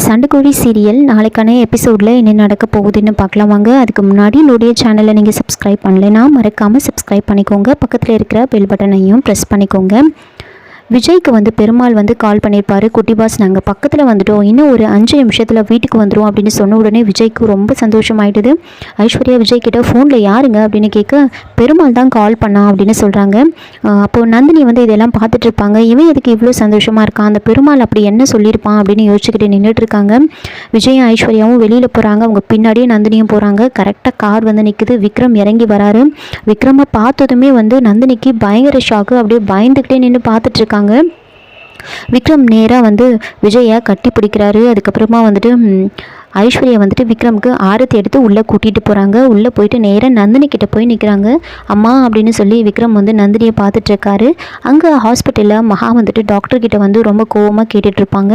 சண்டைக்கோழி serial நாளைக்கான எபிசோடில் என்ன நடக்க போகுதுன்னு பார்க்கலாம் வாங்க. அதுக்கு முன்னாடி என்னுடைய சேனலை நீங்கள் சப்ஸ்கிரைப் பண்ணலைன்னா மறக்காமல் சப்ஸ்கிரைப் பண்ணிக்கோங்க. பக்கத்தில் இருக்கிற பெல் பட்டனையும் ப்ரெஸ் பண்ணிக்கோங்க. விஜய்க்கு பெருமாள் கால் பண்ணியிருப்பார். குட்டி பாஸ் நாங்கள் பக்கத்தில் வந்துட்டோம், இன்னும் ஒரு 5 நிமிஷத்தில் வீட்டுக்கு வந்துடும் அப்படின்னு சொன்ன உடனே விஜய்க்கு ரொம்ப சந்தோஷமாயிடுது. ஐஸ்வர்யா விஜய் கிட்ட ஃபோனில் யாருங்க அப்படின்னு கேட்க பெருமாள் தான் கால் பண்ணா அப்படின்னு சொல்கிறாங்க. அப்போது நந்தினி இதெல்லாம் பார்த்துட்டு இருப்பாங்க. இவன் எதுக்கு இவ்வளோ சந்தோஷமாக இருக்கான், அந்த பெருமாள் அப்படி என்ன சொல்லியிருப்பான் அப்படின்னு யோசிச்சுக்கிட்டு நின்றுட்டு இருக்காங்க. விஜயும் ஐஸ்வர்யாவும் வெளியில் போகிறாங்க, அவங்க பின்னாடியே நந்தினியும் போகிறாங்க. கரெக்டாக கார் நிற்குது. விக்ரம் இறங்கி வராரு. விக்ரமை பார்த்ததுமே நந்தினிக்கு பயங்கர ஷாக்கு. அப்படியே பயந்துக்கிட்டே நின்று பார்த்துட்டு இருக்காங்க. விக்ரம் நேராக விஜயை கட்டி பிடிக்கிறாரு. அதுக்கப்புறமா ஐஸ்வர்யா விக்ரமுக்கு ஆரத்தி எடுத்து உள்ளே கூட்டிகிட்டு போகிறாங்க. உள்ளே போயிட்டு நேராக நந்தினி கிட்டே போய் நிற்கிறாங்க. அம்மா அப்படின்னு சொல்லி விக்ரம் நந்தினியை பார்த்துட்ருக்காரு. அங்கே ஹாஸ்பிட்டலில் மகா டாக்டர்கிட்ட ரொம்ப கோவமாக கேட்டுட்ருப்பாங்க.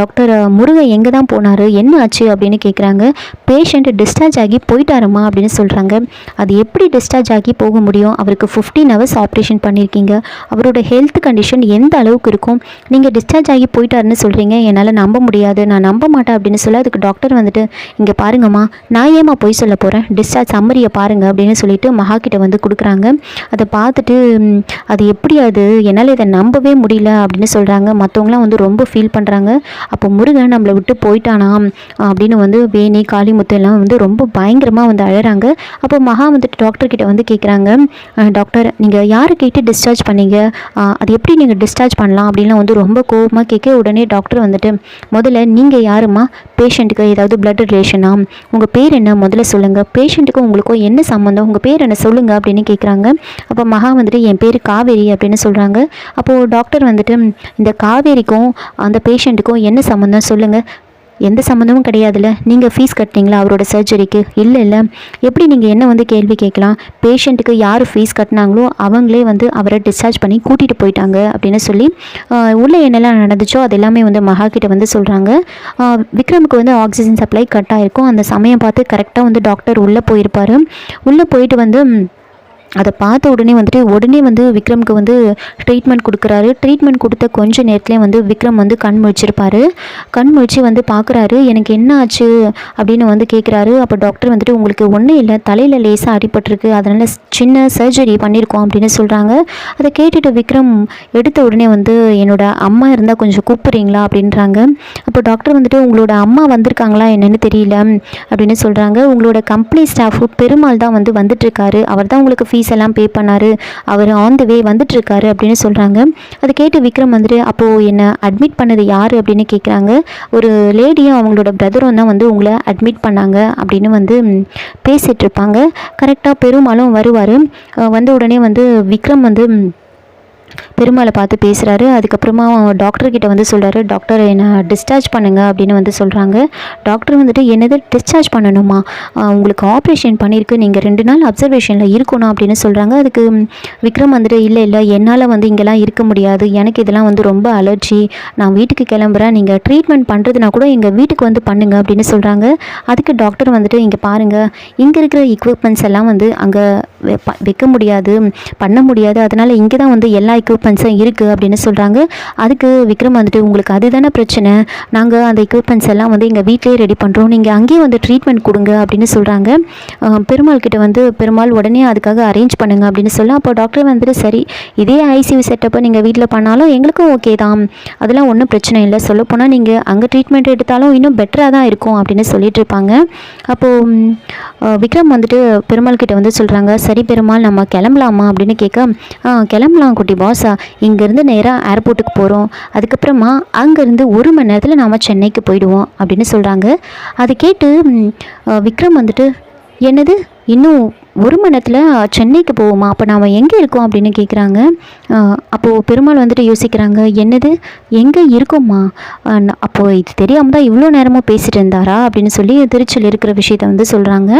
டாக்டர் முருகன் எங்கே தான் போனார், என்ன ஆச்சு அப்படின்னு கேட்குறாங்க. பேஷண்ட் டிஸ்சார்ஜ் ஆகி போயிட்டாருமா அப்படின்னு சொல்கிறாங்க. அது எப்படி டிஸ்சார்ஜ் ஆகி போக முடியும், அவருக்கு 15 ஹவர்ஸ் ஆப்ரேஷன் பண்ணியிருக்கீங்க, அவரோட ஹெல்த் கண்டிஷன் எந்த அளவுக்கு இருக்கும், நீங்கள் டிஸ்சார்ஜ் ஆகி போயிட்டாருன்னு சொல்கிறீங்க, என்னால் நம்ப முடியாது, நான் நம்ப மாட்டேன் அப்படின்னு சொல்லி அதுக்கு டாக்டர் இங்கே பாருங்கம்மா, நான் ஏமா போய் சொல்ல போகிறேன், டிஸ்சார்ஜ் சம்மரியை பாருங்கள் அப்படின்னு சொல்லிட்டு மகா கிட்ட கொடுக்குறாங்க. அதை பார்த்துட்டு அது எப்படி, அது என்னால் இதை நம்பவே முடியல அப்படின்னு சொல்கிறாங்க. மற்றவங்களாம் ரொம்ப ஃபீல் பண்ணுறாங்க. அப்போ முருகன் நம்மளை விட்டு போயிட்டானா அப்படின்னு வேணி காளிமுத்து எல்லாம் ரொம்ப பயங்கரமாக அழறாங்க. அப்போ மகா டாக்டர் கிட்ட கேட்குறாங்க, டாக்டர் நீங்கள் யாரை கேட்டு டிஸ்சார்ஜ் பண்ணீங்க, அது எப்படி நீங்கள் டிஸ்சார்ஜ் பண்ணலாம் அப்படின்லாம் ரொம்ப கோபமாக கேட்க உடனே டாக்டர் முதல்ல நீங்கள் யாருமா, பேஷண்ட்டுக்கு ஏதாவது பிளட் ரிலேஷனா, உங்கள் பேர் என்ன முதல்ல சொல்லுங்கள், பேஷண்ட்டுக்கும் உங்களுக்கும் என்ன சம்மந்தம், உங்கள் பேர் என்ன சொல்லுங்கள் அப்படின்னு கேட்குறாங்க. அப்போ மகா என் பேர் காவேரி அப்படின்னு சொல்கிறாங்க. அப்போது டாக்டர் இந்த காவேரிக்கும் அந்த பேஷண்ட்டுக்கும் என்ன சம்மந்தம் சொல்லுங்கள், எந்த சம்மந்தமும் கிடையாதுல்ல, நீங்கள் ஃபீஸ் கட்டினீங்களா அவரோட சர்ஜரிக்கு, இல்லை எப்படி நீங்கள் என்ன கேள்வி கேட்கலாம், பேஷண்ட்டுக்கு யார் ஃபீஸ் கட்டினாங்களோ அவங்களே அவரை டிஸ்சார்ஜ் பண்ணி கூட்டிகிட்டு போயிட்டாங்க அப்படின்னு சொல்லி உள்ளே என்னெல்லாம் நடந்துச்சோ அது எல்லாமே மகா கிட்ட சொல்கிறாங்க. விக்ரமுக்கு ஆக்சிஜன் சப்ளை கட் ஆகிருக்கும். அந்த சமயம் பார்த்து கரெக்டாக டாக்டர் உள்ளே போயிருப்பார். உள்ளே போயிட்டு அதை பார்த்த உடனே விக்ரமுக்கு ட்ரீட்மெண்ட் கொடுக்குறாரு. ட்ரீட்மெண்ட் கொடுத்த கொஞ்சம் நேரத்துலேயே விக்ரம் கண் முழிச்சிருப்பார். கண் முழிச்சு பார்க்குறாரு. எனக்கு என்ன ஆச்சு அப்படின்னு கேட்குறாரு. அப்போ டாக்டர் உங்களுக்கு ஒன்றும் இல்லை, தலையில் லேசாக அடிபட்டிருக்கு, அதனால் சின்ன சர்ஜரி பண்ணியிருக்கோம் அப்படின்னு சொல்கிறாங்க. அதை கேட்டுட்டு விக்ரம் எடுத்த உடனே என்னோட அம்மா இருந்தால் கொஞ்சம் கூப்பிட்றீங்களா அப்படின்றாங்க. அப்போ டாக்டர் உங்களோட அம்மா வந்திருக்காங்களா என்னென்னு தெரியல அப்படின்னு சொல்கிறாங்க. உங்களோட கம்பெனி ஸ்டாஃபு பெருமாள் தான் வந்துட்டுருக்காரு, அவர் தான் உங்களுக்கு ஃபீஸ் எல்லாம் பே பண்ணாரு, அவர் ஆன் தி வே வந்துட்டுருக்காரு அப்படின்னு சொல்கிறாங்க. அதை கேட்டு விக்ரம் அப்போது என்னை அட்மிட் பண்ணது யார் அப்படின்னு கேட்குறாங்க. ஒரு லேடியும் அவங்களோட பிரதரும் தான் உங்களை அட்மிட் பண்ணாங்க அப்படின்னு பேசிகிட்டு இருப்பாங்க. கரெக்டாக பெருமாளும் வருவார். வந்த உடனே விக்ரம் பெருமாளை பார்த்து பேசுகிறாரு. அதுக்கப்புறமா டாக்டர்கிட்ட சொல்கிறாரு, டாக்டர் என்னை டிஸ்சார்ஜ் பண்ணுங்க அப்படின்னு சொல்கிறாங்க. டாக்டர் என்னது டிஸ்சார்ஜ் பண்ணணுமா, உங்களுக்கு ஆப்ரேஷன் பண்ணியிருக்கு, நீங்கள் 2 நாள் அப்சர்வேஷனில் இருக்கணும் அப்படின்னு சொல்கிறாங்க. அதுக்கு விக்ரம் இல்லை என்னால் இங்கெல்லாம் இருக்க முடியாது, எனக்கு இதெல்லாம் ரொம்ப அலர்ஜி, நான் வீட்டுக்கு கிளம்புறேன், நீங்கள் ட்ரீட்மெண்ட் பண்ணுறதுனா கூட எங்கள் வீட்டுக்கு பண்ணுங்க அப்படின்னு சொல்கிறாங்க. அதுக்கு டாக்டர் இங்கே பாருங்கள், இங்கே இருக்கிற எக்யூப்மெண்ட்ஸ் எல்லாம் அங்கே வைக்க முடியாது, பண்ண முடியாது, அதனால் இங்கே தான் எல்லா எக்யூப்மெண்ட்ஸும் இருக்குது அப்படின்னு சொல்கிறாங்க. அதுக்கு விக்ரம் உங்களுக்கு அதுதானே பிரச்சனை, நாங்கள் அந்த எக்யூப்மெண்ட்ஸ் எல்லாம் எங்கள் வீட்டிலே ரெடி பண்ணுறோம், நீங்கள் அங்கேயே ட்ரீட்மெண்ட் கொடுங்க அப்படின்னு சொல்கிறாங்க. பெருமாள் கிட்ட பெருமாள் உடனே அதுக்காக அரேஞ்ச் பண்ணுங்க அப்படின்னு சொல்ல, அப்போ டாக்டர் சரி இதே ஐசியூ செட்டப்பை நீங்கள் வீட்டில் பண்ணாலும் எங்களுக்கும் ஓகே தான், அதெல்லாம் ஒன்றும் பிரச்சனை இல்லை, சொல்லப்போனால் நீங்கள் அங்கே ட்ரீட்மெண்ட் எடுத்தாலும் இன்னும் பெட்டராக தான் இருக்கும் அப்படின்னு சொல்லிட்டு இருப்பாங்க. அப்போது விக்ரம் பெருமாள் கிட்ட சொல்கிறாங்க, சரி பெருமாள் நம்ம கிளம்பலாமா அப்படின்னு கேட்க, கிளம்பலாம் குட்டி பாஸ், இங்கேருந்து நேராக ஏர்போர்ட்டுக்கு போகிறோம், அதுக்கப்புறமா அங்கேருந்து 1 மணி நேரத்தில் நாம் சென்னைக்கு போயிடுவோம் அப்படின்னு சொல்கிறாங்க. அதை கேட்டு விக்ரம் என்னது இன்னும் 1 மணி நேரத்தில் சென்னைக்கு போவோமா, அப்போ நாம் எங்கே இருக்கோம் அப்படின்னு கேட்குறாங்க. அப்போது பெருமாள் யோசிக்கிறாங்க, என்னது எங்கே இருக்கோம்மா, அப்போது இது தெரியாமல் தான் இவ்வளோ நேரமும் பேசிகிட்டு இருந்தாரா அப்படின்னு சொல்லி திருச்சியில் இருக்கிற விஷயத்தை சொல்கிறாங்க.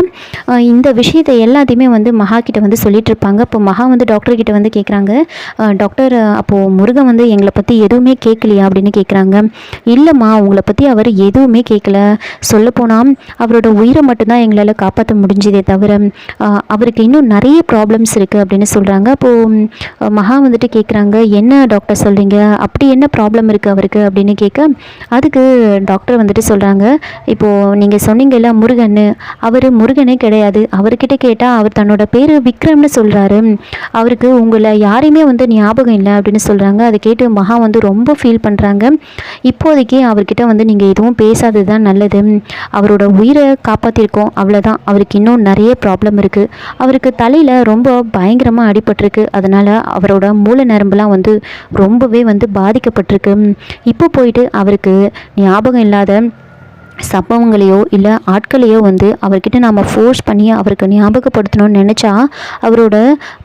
இந்த விஷயத்தை எல்லாத்தையுமே மகா கிட்ட சொல்லிட்டு இருப்பாங்க. அப்போ மகா டாக்டர் கிட்ட கேட்குறாங்க, டாக்டர் அப்போது முருகன் எங்களை பற்றி எதுவுமே கேட்கலையா அப்படின்னு கேட்குறாங்க. இல்லைம்மா, உங்களை பற்றி அவர் எதுவுமே கேட்கல, சொல்லப்போனால் அவரோட உயிரை மட்டும்தான் எங்களால் காப்பாற்ற முடிஞ்சதே தவிர அவருக்கு இன்னும் நிறைய ப்ராப்ளம்ஸ் இருக்குது அப்படின்னு சொல்கிறாங்க. அப்போது மகா வந்துட்டு கேட்குறாங்க, என்ன டாக்டர் சொல்கிறீங்க, அப்படி என்ன ப்ராப்ளம் இருக்குது அவருக்கு அப்படின்னு கேட்க, அதுக்கு டாக்டர் வந்துட்டு சொல்கிறாங்க, இப்போது நீங்கள் சொன்னீங்கல்ல முருகன், அவர் முருகனே கிடையாது. அவர்கிட்ட கேட்டால் அவர் தன்னோட பேர் விக்ரம்னு சொல்கிறாரு. அவருக்கு உங்களை யாரையுமே வந்து ஞாபகம் இல்லை அப்படின்னு சொல்கிறாங்க. அதை கேட்டு மகா வந்து ரொம்ப ஃபீல் பண்ணுறாங்க. இப்போதைக்கு அவர்கிட்ட வந்து நீங்கள் எதுவும் பேசாதது தான் நல்லது. அவரோட உயிரை காப்பாற்றிருக்கோம், அவ்வளோதான். அவருக்கு இன்னும் நிறைய ப்ராப்ளம் இருக்குது. அவருக்கு தலையில் ரொம்ப பயங்கரமாக அடிபட்டிருக்கு. அதனால் அவரோட மூல நரம்புலாம் வந்து ரொம்பவே வந்து பாதிக்கப்பட்டிருக்கு. இப்போ போயிட்டு அவருக்கு ஞாபகம் இல்லாத சம்பவங்களையோ இல்லை ஆட்களையோ வந்து அவர்கிட்ட நாம் ஃபோர்ஸ் பண்ணி அவருக்கு ஞாபகப்படுத்தணும்னு நினச்சா அவரோட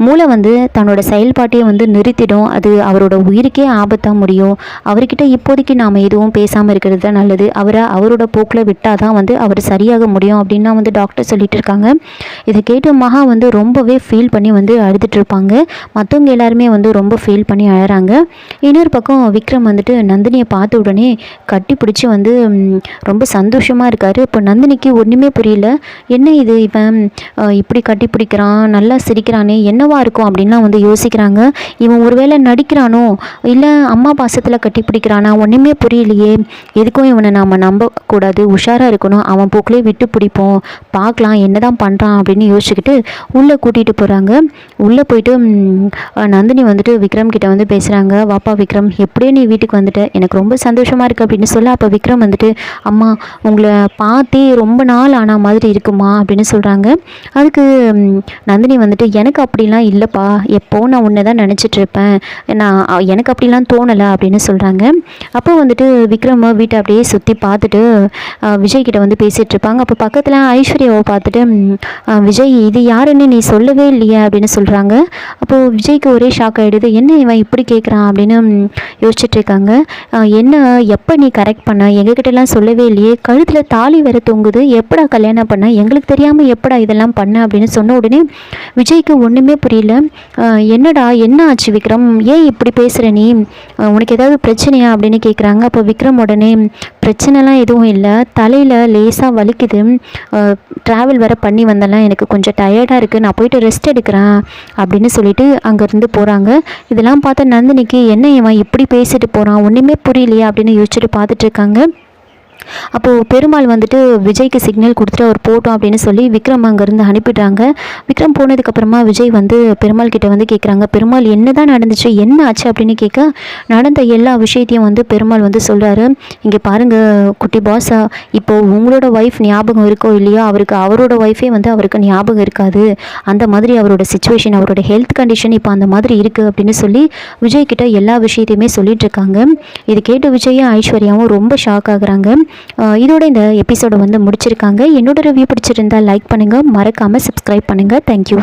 மூளை வந்து தன்னோட செயல்பாட்டையே வந்து நிறுத்திடும். அது அவரோட உயிருக்கே ஆபத்தாக முடியும். அவர்கிட்ட இப்போதைக்கு நாம் எதுவும் பேசாமல் இருக்கிறது தான் நல்லது. அவரோட போக்கில் விட்டால் தான் வந்து அவர் சரியாக முடியும் அப்படின்னா வந்து டாக்டர் சொல்லிட்டு இருக்காங்க. இதை கேட்டு மகா வந்து ரொம்பவே ஃபீல் பண்ணி வந்து அழுதுட்டு இருப்பாங்க. மற்றவங்க எல்லாருமே வந்து ரொம்ப ஃபீல் பண்ணி அழறாங்க. இன்னொரு பக்கம் விக்ரம் வந்துட்டு நந்தினியை பார்த்த உடனே கட்டி பிடிச்சி வந்து ரொம்ப சந்தோஷமாக இருக்கார். இப்போ நந்தினிக்கு ஒன்றுமே புரியல. என்ன இது, இவன் இப்படி கட்டி பிடிக்கிறான், நல்லா சிரிக்கிறானே, என்னவா இருக்கும் அப்படின்லாம் வந்து யோசிக்கிறாங்க. இவன் ஒருவேளை நடிக்கிறானோ இல்லை அம்மா பாசத்தில் கட்டி பிடிக்கிறானா, ஒன்றுமே புரியலையே. எதுக்கும் இவனை நாம் நம்பக்கூடாது, உஷாராக இருக்கணும், அவன் போக்கிலே விட்டு பிடிப்போம், பார்க்கலாம் என்ன தான் பண்ணுறான் அப்படின்னு யோசிச்சுக்கிட்டு உள்ளே கூட்டிகிட்டு போகிறாங்க. உள்ளே போயிட்டு நந்தினி வந்துட்டு விக்ரம் கிட்ட வந்து பேசுகிறாங்க. வாப்பா விக்ரம், எப்படியே நீ வீட்டுக்கு வந்துட்ட, எனக்கு ரொம்ப சந்தோஷமாக இருக்குது அப்படின்னு சொல்ல, அப்போ விக்ரம் வந்துட்டு அம்மா உங்களை பார்த்தே ரொம்ப நாள் ஆன மாதிரி இருக்குமா அப்படின்னு சொல்கிறாங்க. அதுக்கு நந்தினி வந்துட்டு எனக்கு அப்படிலாம் இல்லைப்பா, எப்போ நான் உன்னை தான் நினச்சிட்ருப்பேன், எனக்கு அப்படிலாம் தோணலை அப்படின்னு சொல்கிறாங்க. அப்போ வந்துட்டு விக்ரம் வீட்டை அப்படியே சுற்றி பார்த்துட்டு விஜய் கிட்ட வந்து பேசிகிட்டு இருப்பாங்க. அப்போ பக்கத்தில் ஐஸ்வர்யாவை பார்த்துட்டு விஜய் இது யாருன்னு நீ சொல்லவே இல்லையா அப்படின்னு சொல்கிறாங்க. அப்போது விஜய்க்கு ஒரே ஷாக் ஆகிடுது. என்ன இவன் இப்படி கேட்குறான் அப்படின்னு யோசிச்சுட்டு இருக்காங்க. என்ன எப்போ நீ கரெக்ட் பண்ண, எங்ககிட்டலாம் சொல்லவே இல்லையே, கழுத்தில் தாலி வேற தொங்குது, எப்படா கல்யாணம் பண்ண, எங்களுக்கு தெரியாமல் எப்படா இதெல்லாம் பண்ண அப்படின்னு சொன்ன உடனே விஜய்க்கு ஒன்றுமே புரியல. என்னடா என்ன ஆச்சு விக்ரம், ஏன் இப்படி பேசுகிற நீ, உனக்கு ஏதாவது பிரச்சனையா அப்படின்னு கேட்குறாங்க. அப்போ விக்ரம் உடனே பிரச்சனைலாம் எதுவும் இல்லை, தலையில் லேசாக வலிக்குது, ட்ராவல் வேறு பண்ணி வந்தெல்லாம் எனக்கு கொஞ்சம் டயர்டாக இருக்குது, நான் போயிட்டு ரெஸ்ட் எடுக்கிறேன் அப்படின்னு சொல்லிட்டு அங்கேருந்து போகிறாங்க. இதெல்லாம் பார்த்த நந்தினிக்கு என்ன இவன் இப்படி பேசிட்டு போகிறான், ஒன்றுமே புரியலையா அப்படின்னு யோசிச்சுட்டு பார்த்துட்ருக்காங்க. அப்போது பெருமாள் வந்துட்டு விஜய்க்கு சிக்னல் கொடுத்துட்டு அவர் போட்டோம் அப்படின்னு சொல்லி விக்ரம் அங்கேருந்து அனுப்பிடுறாங்க. விக்ரம் போனதுக்கப்புறமா விஜய் வந்து பெருமாள் கிட்ட வந்து கேட்குறாங்க, பெருமாள் என்ன தான் நடந்துச்சு, என்ன ஆச்சு அப்படின்னு கேட்க நடந்த எல்லா விஷயத்தையும் வந்து பெருமாள் வந்து சொல்கிறாரு. இங்கே பாருங்கள் குட்டி பாஸா, இப்போது உங்களோட ஒய்ஃப் ஞாபகம் இருக்கோ இல்லையோ, அவரோட ஒய்ஃபே வந்து அவருக்கு ஞாபகம் இருக்காது, அந்த மாதிரி அவரோட சிச்சுவேஷன், அவரோட ஹெல்த் கண்டிஷன் இப்போ அந்த மாதிரி இருக்குது அப்படின்னு சொல்லி விஜய் கிட்ட எல்லா விஷயத்தையுமே சொல்லிட்டு இருக்காங்க. இது கேட்டு விஜயும் ஐஸ்வர்யாவும் ரொம்ப ஷாக் ஆகுறாங்க. இதோட இந்த எபிசோடை வந்து முடிச்சிருக்காங்க. என்னோட ரிவ்யூ பிடிச்சிருந்தால் லைக் பண்ணுங்கள், மறக்காமல் சப்ஸ்கிரைப் பண்ணுங்கள். தேங்க்யூ.